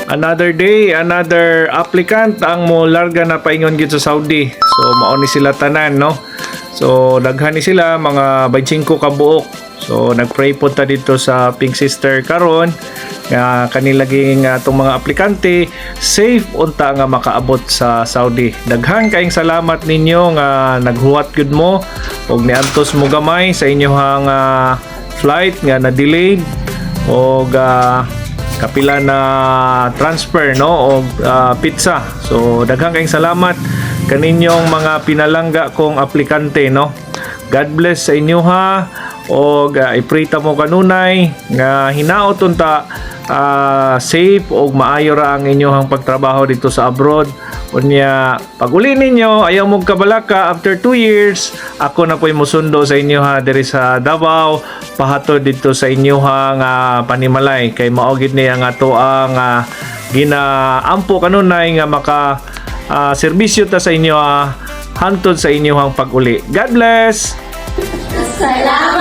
Another day, another applicant ang mo larga na paingon gid sa Saudi. So mao ni sila tanan, no? So daghan ni sila mga 25 ka buok. So nagpray po ta dito sa Pink Sister karon nga kanilaging atong mga aplikante safe unta nga makaabot sa Saudi. Daghan kaayong salamat ninyo nga naghuwat gyud mo og niadtos mo gamay sa inyohang flight nga na delayed og kapila na transfer, no, o pizza. So daghang kayong salamat kaninyong mga pinalangga kong aplikante, no. God bless sa inyo ha, og iprita mo kanunay nga hinaot unta safe og maayo ra ang inyong pagtrabaho dito sa abroad. Unya pag uli ninyo ayaw mong kabalaka after 2 years ako na po'y musundo sa inyo ha diri sa Davao pahatod dito sa inyohang panimalay kay maugid niya nga to ang ginaampo kanunay nga maka serbisyo ta sa inyo hangtod sa inyohang pag-uli. God bless. Salamat.